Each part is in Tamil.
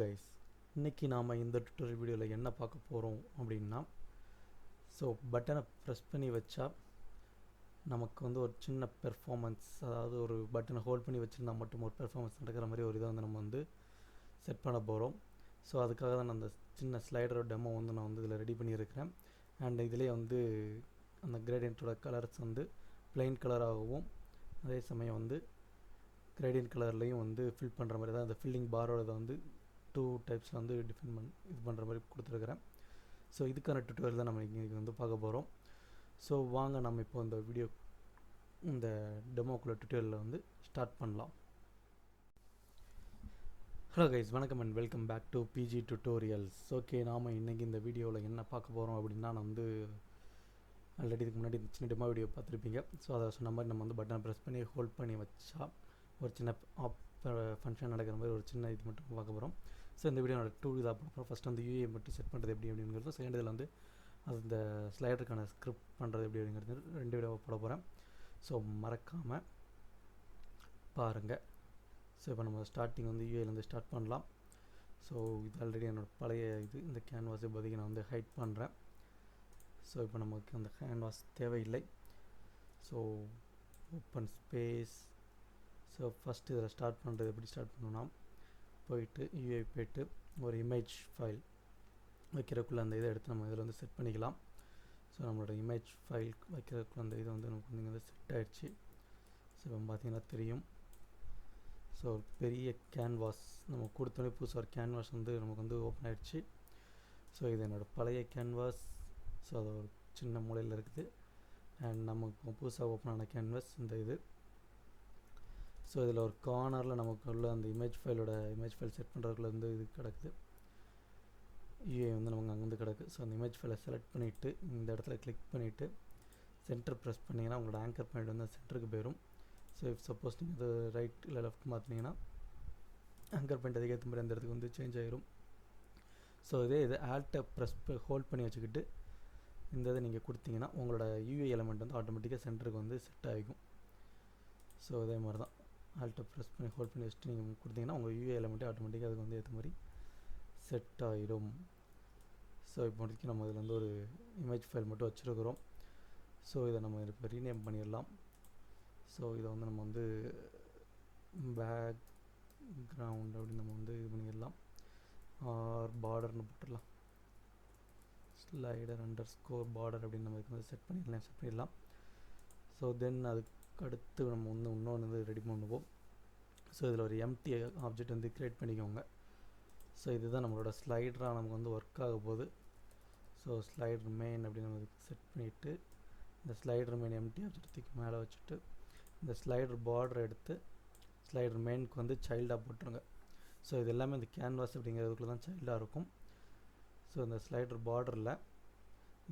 கைஸ், இன்றைக்கி நாம் இந்த டுட்டோரியல் வீடியோவில் என்ன பார்க்க போகிறோம் அப்படின்னா, பட்டனை ப்ரெஸ் பண்ணி வச்சா நமக்கு ஒரு சின்ன பெர்ஃபார்மன்ஸ், அதாவது ஒரு பட்டனை ஹோல்ட் பண்ணி வச்சுருந்தா மட்டும் ஒரு பெர்ஃபார்மன்ஸ் நடக்கிற மாதிரி ஒரு இதை நம்ம செட் பண்ண போகிறோம். அதுக்காக தான் அந்த சின்ன ஸ்லைடரோட டெமோ நான் இதில் ரெடி பண்ணியிருக்கிறேன். அண்ட் இதிலே அந்த கிரேடியன்ட்டோட கலர்ஸ் பிளெயின் கலராகவும் அதே சமயம் கிரேடியன்ட் கலர்லேயும் ஃபில் பண்ணுற மாதிரி தான். அந்த ஃபில்லிங் பாரோட 2 டைப்ஸில் டிஃபைன் இது பண்ணுற மாதிரி கொடுத்துருக்குறேன். இதுக்கான டுட்டோரியல் தான் நம்ம இன்றைக்கி பார்க்க போகிறோம். வாங்க நம்ம இப்போ இந்த வீடியோ இந்த டெமோக்குள்ள டுட்டோரியலில் ஸ்டார்ட் பண்ணலாம். ஹலோ கைஸ், வணக்கம் and welcome back to PG tutorials. Okay, நாம் இன்றைக்கி இந்த வீடியோவில் என்ன பார்க்க போகிறோம் அப்படின்னா, நான் ஆல்ரெடி இதுக்கு முன்னாடி சின்ன டெமோ வீடியோ பார்த்துருப்பீங்க. அதை சொன்ன மாதிரி நம்ம பட்டனை ப்ரெஸ் பண்ணி ஹோல்ட் பண்ணி வச்சா ஒரு சின்ன ஃபங்க்ஷன் நடக்கிற மாதிரி ஒரு சின்ன இது மட்டும் பார்க்க போகிறோம். இந்த வீடியோ 2 இதாக பார்க்க போகிறோம். ஃபஸ்ட் யூஏ மட்டும் செட் பண்ணுறது எப்படி அப்படிங்கிறது, செகண்ட் இதில் அந்த ஸ்லைடருக்கான ஸ்கிரிப்ட் பண்ணுறது எப்படி அப்படிங்கிறது 2 வீடியோவை போட போகிறேன். மறக்காமல் பாருங்கள். இப்போ நம்ம ஸ்டார்டிங் யூஏலேருந்து ஸ்டார்ட் பண்ணலாம். இது ஆல்ரெடி என்னோடய பழைய இந்த கேன்வாஸை பதிக்கு நான் ஹைட் பண்ணுறேன். இப்போ நமக்கு அந்த கேன்வாஸ் தேவையில்லை. Open space. ஃபஸ்ட்டு இதில் ஸ்டார்ட் பண்ணுறது எப்படி ஸ்டார்ட் பண்ணணும்னா, போயிட்டு யூஏ போய்ட்டு ஒரு இமேஜ் ஃபைல் வைக்கிறதுக்குள்ளே அந்த இதை எடுத்து நம்ம இதில் செட் பண்ணிக்கலாம். நம்மளோட இமேஜ் ஃபைல் வைக்கிறதுக்குள்ள அந்த இது நமக்கு செட் ஆகிடுச்சு. இப்போ பார்த்தீங்கன்னா தெரியும். ஒரு பெரிய கேன்வாஸ் நம்ம கொடுத்தோன்னே புதுசாக ஒரு கேன்வாஸ் நமக்கு ஓப்பன் ஆகிடுச்சு. இது என்னோடய பழைய கேன்வாஸ். அது ஒரு சின்ன மூலையில் இருக்குது. அண்ட் நமக்கு புதுசாக ஓப்பன் ஆன கேன்வாஸ் இந்த இது. இதில் ஒரு கார்னரில் நமக்கு உள்ள அந்த இமேஜ் ஃபைல் செட் பண்ணுறதுக்குள்ள இது கிடக்குது. யூஏ நமக்கு அங்கேருந்து கிடக்கு. அந்த இமேஜ் ஃபைலை செலக்ட் பண்ணிவிட்டு இந்த இடத்துல கிளிக் பண்ணிவிட்டு சென்டர் ப்ரெஸ் பண்ணிங்கன்னா உங்களோட ஆங்கர் பாயிண்ட் அந்த சென்டருக்கு போயிடும். இஃப் சப்போஸ் நீங்கள் இது ரைட் இல்லை லெஃப்ட் மாற்றினீங்கன்னா ஆங்கர் பாயிண்ட் அதுக்கேற்ற மாதிரி அந்த இடத்துக்கு சேஞ்ச் ஆகிரும். இது ஆல்ட்டை ப்ரெஸ் ஹோல்ட் பண்ணி வச்சுக்கிட்டு இந்த இதை நீங்கள் கொடுத்தீங்கன்னா உங்களோட யூஏ எலமெண்ட் ஆட்டோமேட்டிக்காக சென்டருக்கு செட் ஆகிக்கும். இதே மாதிரி தான் ஆல்ட்டை ப்ரெஸ் பண்ணி ஹோல்ட் பண்ணி வச்சுட்டு நீங்கள் கொடுத்தீங்கன்னா உங்கள் யூஏ எலமெண்ட்டே ஆட்டோமேட்டிக்காக அதுக்கு ஏற்ற மாதிரி செட் ஆகிடும். இப்போதைக்கு நம்ம இதில் ஒரு இமேஜ் ஃபைல் மட்டும் வச்சுருக்கிறோம். இதை நம்ம இப்போ ரீநேம் பண்ணிடலாம். இதை நம்ம பேக் கிரவுண்ட் அப்படின்னு நம்ம இது பண்ணிடலாம். ஆர் பார்டர்னு போட்டுடலாம். ஸ்லைடர் _ பார்டர் அப்படின்னு நம்ம இதுக்கு செட் பண்ணிடலாம். தென் அதுக்கு அடுத்து நம்ம இன்னொன்று ரெடி பண்ணுவோம். இதில் ஒரு எம்டி ஆப்ஜெக்ட் க்ரியேட் பண்ணிக்கோங்க. இதுதான் நம்மளோட ஸ்லைடராக நமக்கு ஒர்க் ஆக போகுது. ஸ்லைடர் மெயின் அப்படின்னு நம்ம இதுக்கு செட் பண்ணிவிட்டு இந்த ஸ்லைடர் மெயின் எம்டி ஆப்ஜெக்ட்டுக்கு மேலே வச்சுட்டு இந்த ஸ்லைடர் பார்டரை எடுத்து ஸ்லைடர் மெயினுக்கு சைல்டாக போட்டுருங்க. இது எல்லாமே இந்த கேன்வாஸ் அப்படிங்கிறதுக்குள்ள தான் சைல்டாக இருக்கும். இந்த ஸ்லைடர் பார்டரில்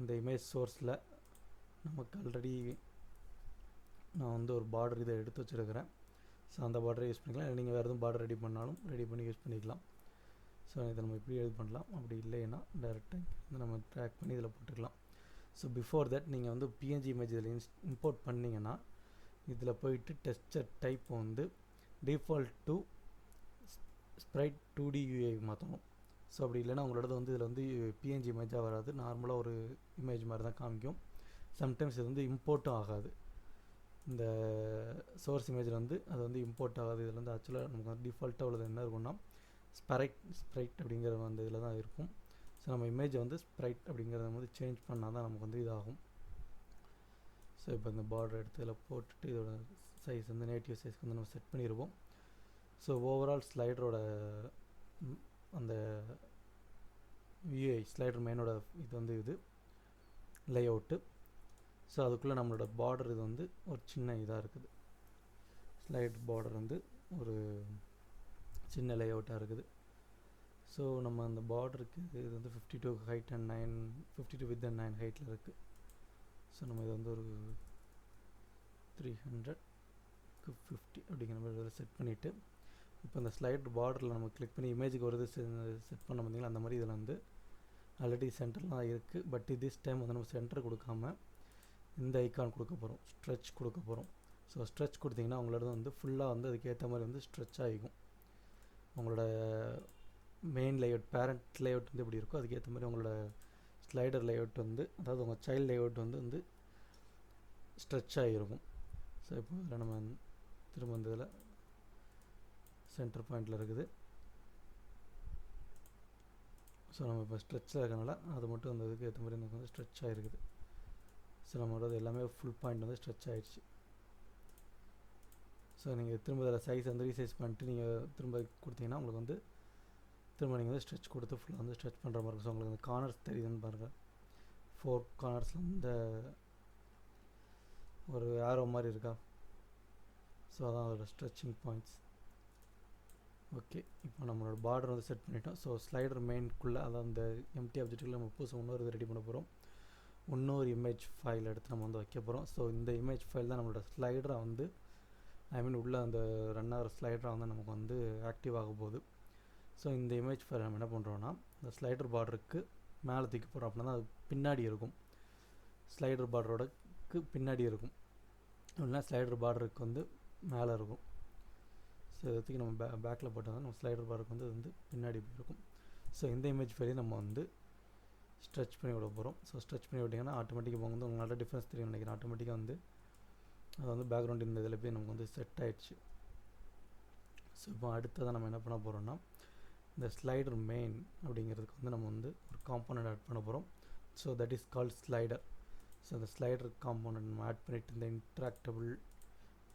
இந்த இமேஜ் சோர்ஸில் நமக்கு ஆல்ரெடி நான் ஒரு பார்டர் இதை எடுத்து வச்சுருக்கிறேன். அந்த பார்டரை யூஸ் பண்ணிக்கலாம். இல்லை நீங்கள் வேறு எதுவும் பார்டர் ரெடி பண்ணாலும் ரெடி பண்ணி யூஸ் பண்ணிக்கலாம். இதை நம்ம இப்படி இது பண்ணலாம். அப்படி இல்லைன்னா டேரெக்டாக நம்ம ட்ராக் பண்ணி இதில் போட்டுக்கலாம். பிஃபோர் தட் நீங்கள் பிஎன்ஜி இமேஜ் இதில் இம்போர்ட் பண்ணிங்கன்னா இதில் போயிட்டு texture type default to sprite 2D UI மாற்றணும். அப்படி இல்லைன்னா உங்களோட இதில் பிஎன்ஜி இமேஜாக வராது. நார்மலாக ஒரு இமேஜ் மாதிரி தான் காமிக்கும். சம்டைம்ஸ் இது இம்போர்ட்டும் ஆகாது. இந்த சோர்ஸ் இமேஜில் அது இம்போர்ட் ஆகாது. இதில் ஆக்சுவலாக நமக்கு டிஃபால்ட்டாக உள்ளது என்ன இருக்குன்னா ஸ்ப்ரைட் அப்படிங்கிற இதில் தான் இருக்கும். நம்ம இமேஜை ஸ்ப்ரைட் அப்படிங்கிறத சேஞ்ச் பண்ணால் தான் நமக்கு இதாகும். இப்போ இந்த பார்டர் எடுத்து இதில் போட்டுட்டு இதோட சைஸ் நேட்டிவ் சைஸ்க்கு நம்ம செட் பண்ணிடுவோம். ஓவரால் ஸ்லைடரோட அந்த யூஐ ஸ்லைடர் மெயினோட இது இது லே அவுட்டு. அதுக்குள்ளே நம்மளோட பார்டர் இது ஒரு சின்ன இதாக இருக்குது. ஸ்லைட் பார்டர் ஒரு சின்ன லே அவுட்டாக இருக்குது. நம்ம அந்த பார்டருக்கு இது 52 ஹைட் அண்ட் 52 வித் அண்ட் 9 ஹைட்டில் இருக்குது. நம்ம இது ஒரு 300 அப்படிங்கிற மாதிரி செட் பண்ணிவிட்டு இப்போ இந்த ஸ்லைட் பார்டரில் நம்ம கிளிக் பண்ணி இமேஜுக்கு ஒரு இது செட் பண்ண பார்த்தீங்களா, அந்த மாதிரி இதில் ஆல்ரெடி சென்டர்லாம் இருக்குது. பட் திஸ் டைம் நம்ம சென்டர் கொடுக்காம இந்த ஐக்கான் கொடுக்க போகிறோம், ஸ்ட்ரெச் கொடுக்க போகிறோம். ஸ்ட்ரெச் கொடுத்தீங்கன்னா உங்களோட ஃபுல்லாக அதுக்கு ஏற்ற மாதிரி ஸ்ட்ரெச் ஆகிக்கும். உங்களோட main main layout parent layout வந்து எப்படி இருக்கோ அதுக்கேற்ற மாதிரி உங்களோட ஸ்லைடர் லேஅவுட் வந்து, அதாவது உங்கள் சைல்டு லேஅவுட் வந்து ஸ்ட்ரெச் ஆகிருக்கும். ஸோ இப்போ இதில் நம்ம திரும்ப இந்த இதில் சென்டர் பாயிண்டில் இருக்குது. ஸோ நம்ம இப்போ ஸ்ட்ரெச்சில் இருக்கனால அது மட்டும் அந்த இதுக்கு ஏற்ற மாதிரி எனக்கு வந்து ஸ்ட்ரெச் ஆகிருக்குது. ஸோ நம்மளோட எல்லாமே ஃபுல் பாயிண்ட் வந்து ஸ்ட்ரெச் ஆகிடுச்சு. ஸோ நீங்கள் திரும்ப இதில் சைஸ் வந்து ரீசைஸ் பண்ணிட்டு நீங்கள் திரும்ப கொடுத்தீங்கன்னா உங்களுக்கு வந்து திரும்ப நீங்கள் வந்து ஸ்ட்ரெச் கொடுத்து ஃபுல்லாக வந்து ஸ்ட்ரெச் பண்ணுற மாதிரி இருக்கும். ஸோ உங்களுக்கு அந்த கார்னர்ஸ் தெரியுதுன்னு பாருங்கள். 4 கார்னர்ஸில் இந்த ஒரு ஆரோ மாதிரி இருக்கா. ஸோ அதான் அதோட ஸ்ட்ரெச்சிங் பாயிண்ட்ஸ். ஓகே, இப்போ நம்மளோட பார்டர் வந்து செட் பண்ணிட்டோம். ஸோ ஸ்லைடர் மெயின்குள்ளே அதாவது அந்த எம்டி ஆப்ஜெக்ட்டுக்குள்ளே நம்ம புதுசாக இன்னொரு இது ரெடி பண்ண போகிறோம். இன்னொரு இமேஜ் ஃபைல் எடுத்து நம்ம வந்து வைக்க போகிறோம். ஸோ இந்த இமேஜ் ஃபைல் தான் நம்மளோட ஸ்லைடரை வந்து உள்ள அந்த ரன் ஆகிற ஸ்லைடராக வந்து நமக்கு வந்து ஆக்டிவ் ஆக போகுது. ஸோ இந்த இமேஜ் ஃபைல் நம்ம என்ன பண்ணுறோன்னா இந்த ஸ்லைடர் பார்டருக்கு மேலே தூக்கி போகிறோம். அப்படின்னா அது பின்னாடி இருக்கும், ஸ்லைடர் பார்டரோடக்கு பின்னாடி இருக்கும், இல்லைனா ஸ்லைடர் பார்டருக்கு வந்து மேலே இருக்கும். ஸோ இதுக்கு நம்ம பேக்கில் போட்டால் நம்ம ஸ்லைடர் பார்டருக்கு வந்து பின்னாடி இருக்கும். ஸோ இந்த இமேஜ் ஃபைலையும் நம்ம வந்து ஸ்ட்ரெச் பண்ணி விட போகிறோம். ஸோ ஸ்ட்ரெச் பண்ணி விட்டிங்கன்னா ஆட்டோமேட்டிக்காக இப்போ வந்து உங்களுக்கு நல்ல டிஃப்ரென்ஸ் தெரியும் நினைக்கிறேன். ஆட்டோமேட்டிக்காக வந்து அது வந்து பேக்ரவுண்ட் இந்த இதில் போய் நமக்கு வந்து செட் ஆகிடுச்சு. ஸோ இப்போ அடுத்ததாக நம்ம என்ன பண்ண போகிறோம்னா இந்த ஸ்லைடர் மெயின் அப்படிங்கிறதுக்கு வந்து நம்ம வந்து ஒரு காம்போனன்ட் ஆட் பண்ண போகிறோம். So that is called slider. So இந்த ஸ்லைடர் காம்போனன்ட் நம்ம ஆட் பண்ணிவிட்டு இந்த இன்ட்ராக்டபிள்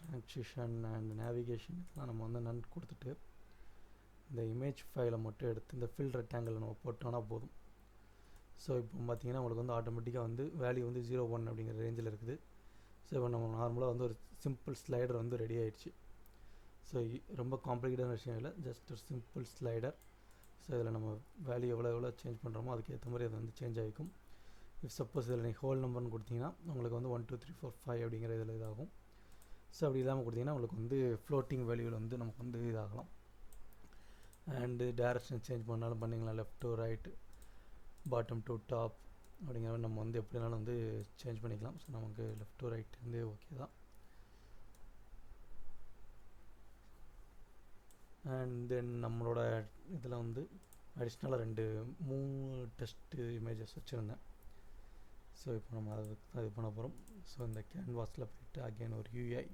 ட்ரான்சிஷன் அண்ட் நேவிகேஷன் இதெல்லாம் நம்ம வந்து நன் கொடுத்துட்டு இந்த இமேஜ் ஃபைலை மட்டும் எடுத்து இந்த ஃபில் ரெக்டாங்கிள் நம்ம போட்டோன்னா போதும். ஸோ இப்போ பார்த்தீங்கன்னா உங்களுக்கு வந்து ஆட்டோமேட்டிக்காக வந்து வேல்யூ வந்து 0, 1 அப்படிங்கிற ரேஞ்சில் இருக்குது. ஸோ இப்போ நம்ம நார்மலாக வந்து ஒரு சிம்பிள் ஸ்லைடர் வந்து ரெடி ஆகிடுச்சு. ஸோ ரொம்ப காம்ப்ளிகேட்டான விஷயம் இல்லை, ஜஸ்ட் ஒரு சிம்பிள் ஸ்லைடர். ஸோ இதில் நம்ம வேல்யூ எவ்வளோ சேஞ்ச் பண்ணுறோமோ அதுக்கேற்ற மாதிரி அது வந்து சேஞ்ச் ஆகிக்கும். இஃப் சப்போஸ் இதில் நீங்கள் ஹோல் நம்பர்னு கொடுத்தீங்கன்னா உங்களுக்கு வந்து 1 2 3 4 5 அப்படிங்கிற இதில் இதாகும். ஸோ அப்படி இல்லாமல் கொடுத்தீங்கன்னா உங்களுக்கு வந்து ஃப்ளோட்டிங் வேல்யூவில் வந்து நமக்கு வந்து இதாகலாம். அண்டு டேரக்ஷன் சேஞ்ச் பண்ணாலும் பண்ணிக்கலாம், left to right, bottom to top அப்படிங்கிற மாதிரி நம்ம வந்து எப்படினாலும் வந்து சேஞ்ச் பண்ணிக்கலாம். ஸோ நமக்கு லெஃப்ட் டு ரைட் வந்து ஓகே தான். அண்ட் தென் நம்மளோட இதில் வந்து அடிஷ்னலாக 3 டெஸ்ட்டு இமேஜஸ் வச்சுருந்தேன். ஸோ இப்போ நம்ம அது பண்ண போகிறோம். ஸோ இந்த கேன்வாஸில் போய்ட்டு அகெயின் ஒரு UI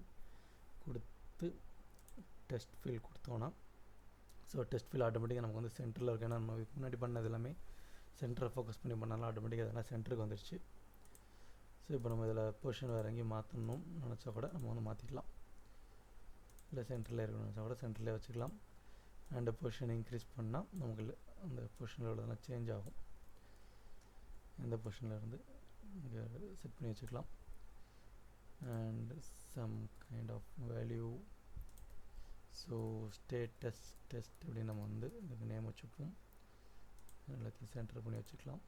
கொடுத்து டெஸ்ட் ஃபீல் கொடுத்தோன்னா ஸோ டெஸ்ட் ஃபீல் ஆட்டோமேட்டிக்காக நமக்கு வந்து சென்டரில் இருக்கு. ஏன்னா நம்ம முன்னாடி பண்ணது எல்லாமே சென்டரை ஃபோக்கஸ் பண்ணி பண்ணாலும் ஆட்டோமேட்டிக்காக அதெல்லாம் சென்டருக்கு வந்துடுச்சு. ஸோ இப்போ நம்ம இதில் பொசிஷன் வேறு எங்கேயும் மாற்றணும் நினச்சா கூட நம்ம வந்து மாற்றிக்கலாம். இல்லை சென்டரில் இருக்கணும்னு நினச்சா கூட சென்டர்லேயே வச்சுக்கலாம். அண்ட் பொசிஷன் இன்க்ரீஸ் பண்ணால் நமக்கு அந்த பொசிஷனில் உள்ளதெல்லாம் சேஞ்ச் ஆகும். இந்த பொசிஷனில் இருந்து இங்கே செட் பண்ணி வச்சுக்கலாம். And some kind of value, so status test அப்படின்னு நம்ம வந்து இதுக்கு நேம் வச்சுப்போம். எல்லாத்தையும் சென்டர் பண்ணி வச்சுக்கலாம்.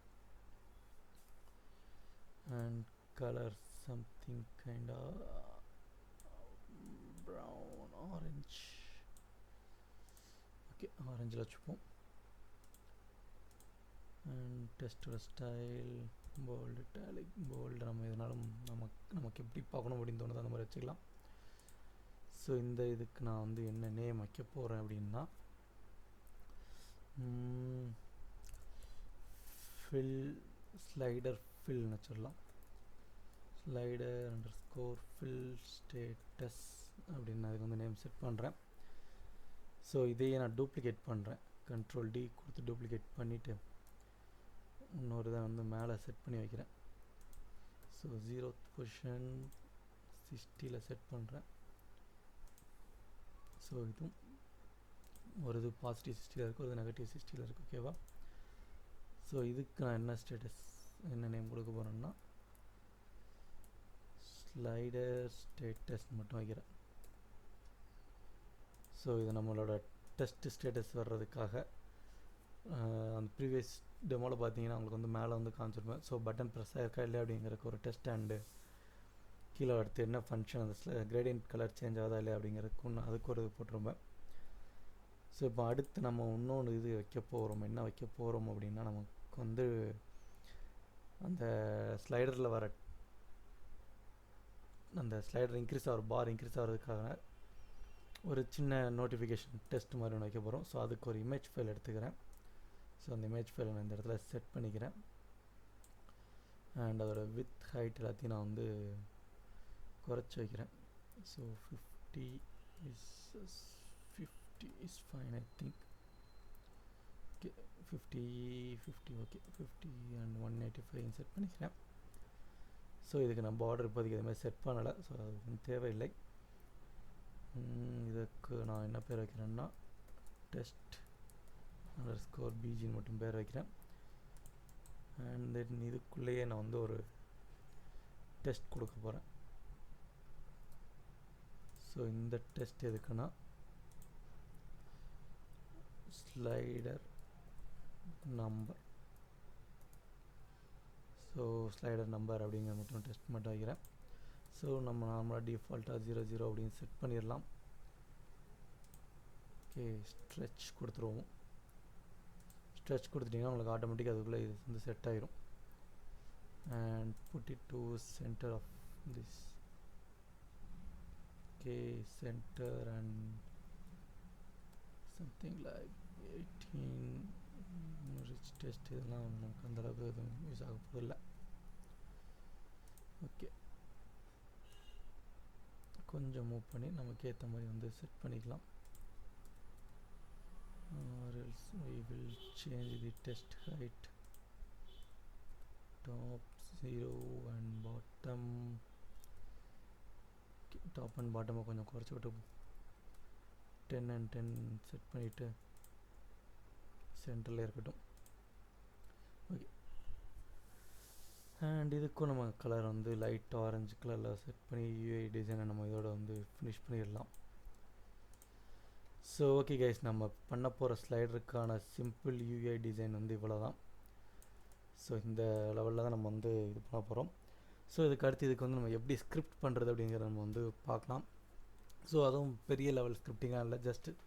And colour something kind of brown orange, okay ஆரஞ்சில் வச்சுப்போம். அண்ட் டெஸ்டோட ஸ்டைல் போல்டு, டேலிக், போல்டு நம்ம இதனாலும் நமக்கு எப்படி பார்க்கணும் அப்படின்னு தோணுது அந்த மாதிரி வச்சுக்கலாம். ஸோ இந்த இதுக்கு நான் வந்து என்ன நேம் வைக்க போகிறேன் அப்படின்னா ஃபில் ஸ்லைடர் ஃபில்னு வச்சிடலாம். ஸ்லைடர் அண்டர்ஸ்கோர் ஃபில் ஸ்டேட்டஸ் அப்படின்னு அதுக்கு வந்து நேம் செட் பண்ணுறேன். ஸோ இதையே நான் டூப்ளிகேட் பண்ணுறேன். Ctrl D கொடுத்து டூப்ளிகேட் பண்ணிவிட்டு இன்னொரு இதை வந்து மேலே செட் பண்ணி வைக்கிறேன். ஸோ 0th பொசிஷன் 60ல் செட் பண்ணுறேன். ஸோ இதுவும் ஒரு இது பாசிட்டிவ் 60ல் இருக்குது, ஒரு நெகட்டிவ் 60ல் இருக்குது. ஓகேவா? ஸோ இதுக்கு நான் என்ன ஸ்டேட்டஸ் என்ன நேம் கொடுக்க போகிறேன்னா ஸ்லைடர் ஸ்டேட்டஸ் மட்டும் வைக்கிறேன். ஸோ இது நம்மளோட டெஸ்ட் ஸ்டேட்டஸ் வர்றதுக்காக அந்த ப்ரீவியஸ் டெமோவில் பார்த்தீங்கன்னா உங்களுக்கு வந்து மேலே வந்து காமிச்சிருப்பேன். ஸோ பட்டன் ப்ரெஸ் ஆகிருக்கா இல்லையா அப்படிங்கிறதுக்கு ஒரு டெஸ்ட் அண்டு கீழே அடுத்து என்ன ஃபங்க்ஷன் அந்த கிரேடியன்ட் கலர் சேஞ்ச் ஆகுதா இல்லையா அப்படிங்கிறதுக்கு அதுக்கு ஒரு இது போட்டிருப்பேன். ஸோ இப்போ அடுத்து நம்ம இன்னொன்று இது வைக்க போகிறோம். என்ன வைக்க போகிறோம் அப்படின்னா நமக்கு வந்து அந்த ஸ்லைடரில் வர அந்த ஸ்லைடர் இன்க்ரீஸ் ஆகிற பார் இன்க்ரீஸ் ஆகிறதுக்காக ஒரு சின்ன நோட்டிஃபிகேஷன் டெஸ்ட் மாதிரி ஒன்று வைக்க போகிறோம். ஸோ அதுக்கு ஒரு இமேஜ் ஃபைல் எடுத்துக்கிறேன். ஸோ அந்த இமேஜ் ஃபைலை நான் இந்த இடத்துல செட் பண்ணிக்கிறேன். அண்ட் அதோட வித் ஹைட் எல்லாத்தையும் நான் வந்து குறைச்சி வைக்கிறேன். So 50 is fine I think. Okay 50 okay 50 and 185 set பண்ணிக்கிறேன். ஸோ இதுக்கு நான் பார்டர் இப்போதைக்கு எதுவுமே செட் பண்ணலை, ஸோ அது வந்து தேவையில்லை. இதுக்கு நான் என்ன பேர் வைக்கிறேன்னா டெஸ்ட் _bgன்னு மட்டும் பேர் வைக்கிறேன். அண்ட் தென் இதுக்குள்ளேயே நான் வந்து ஒரு டெஸ்ட் கொடுக்க போகிறேன். ஸோ இந்த டெஸ்ட் எதுக்குன்னா slider number. So slider number அப்படிங்கிற மட்டும் டெஸ்ட் மட்டும் வைக்கிறேன். ஸோ நம்ம நார்மலாக டிஃபால்ட்டாக 00 அப்படின்னு செட் பண்ணிடலாம். ஓகே ஸ்ட்ரெச் கொடுத்துருவோம். ஸ்ட்ரெச் கொடுத்துட்டிங்கன்னா உங்களுக்கு ஆட்டோமேட்டிக்காக அதுக்குள்ளே இது வந்து செட் ஆகிரும். And put it to center of this. Okay center and something like 18 rich text. இதெல்லாம் நமக்கு அந்தளவுக்கு எதுவும் யூஸ் ஆக போதில்லை. ஓகே கொஞ்சம் மூவ் பண்ணி நமக்கு ஏற்ற மாதிரி வந்து செட் பண்ணிக்கலாம். or else we will change the test height. Top 0 and bottom. Okay, top and bottom கொஞ்சம் குறைச்சி விட்டு 10 and 10 செட் பண்ணிவிட்டு சென்டரில் இருக்கட்டும். ஓகே அண்ட் இதுக்கும் நம்ம கலர் வந்து லைட் ஆரஞ்சு கலரில் செட் பண்ணி யூஐ டிசைனை நம்ம இதோட வந்து ஃபினிஷ் பண்ணிடலாம். ஸோ ஓகே கைஸ், நம்ம பண்ண போகிற ஸ்லைடருக்கான சிம்பிள் யூஐ டிசைன் வந்து இவ்வளோ தான். ஸோ இந்த லெவலில் தான் நம்ம வந்து இது பண்ண போகிறோம். ஸோ இதுக்கு அடுத்து இதுக்கு வந்து நம்ம எப்படி ஸ்கிரிப்ட் பண்ணுறது அப்படிங்கிறத நம்ம வந்து பார்க்கலாம். ஸோ அதுவும் பெரிய லெவல் ஸ்கிரிப்டிங்காக இல்லை, ஜஸ்ட்டு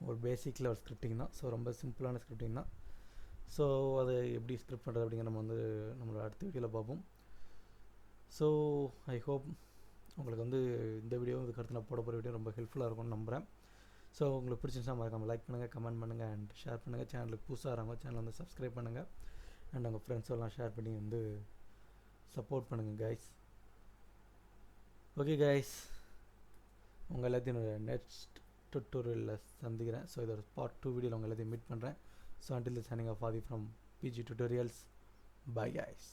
ஒரு பேசிக் லெவல் ஸ்கிரிப்டிங் தான். ஸோ ரொம்ப சிம்பிளான ஸ்கிரிப்டிங் தான். ஸோ அதை எப்படி ஸ்கிரிப்ட் பண்ணுறது அப்படிங்கிற நம்ம வந்து நம்மளோட அடுத்த வீடியோவில் பார்ப்போம். ஸோ ஐ ஹோப் உங்களுக்கு வந்து இந்த வீடியோ இதுக்கு அடுத்து நான் போட போகிற வீடியோ ரொம்ப ஹெல்ப்ஃபுல்லாக இருக்கும்னு நம்புகிறேன். ஸோ உங்களுக்கு பிடிச்சிருந்துச்சா மறக்காம லைக் பண்ணுங்கள், கமெண்ட் பண்ணுங்கள் அண்ட் ஷேர் பண்ணுங்கள். சேனலுக்கு புதுசாக வரவங்க சேனல் வந்து சப்ஸ்கிரைப் பண்ணுங்கள் அண்ட் உங்கள் ஃப்ரெண்ட்ஸெல்லாம் ஷேர் பண்ணி வந்து சப்போர்ட் பண்ணுங்கள் கைஸ். ஓகே கைஸ், உங்கள் எல்லாத்தையும் என்னோட நெக்ஸ்ட் டுட்டோரியலில் சந்திக்கிறேன். ஸோ இதோட பார்ட் 2 வீடியோவில் உங்கள் எல்லாத்தையும் மீட் பண்ணுறேன். So until the signing off Adi from PG Tutorials. Bye guys.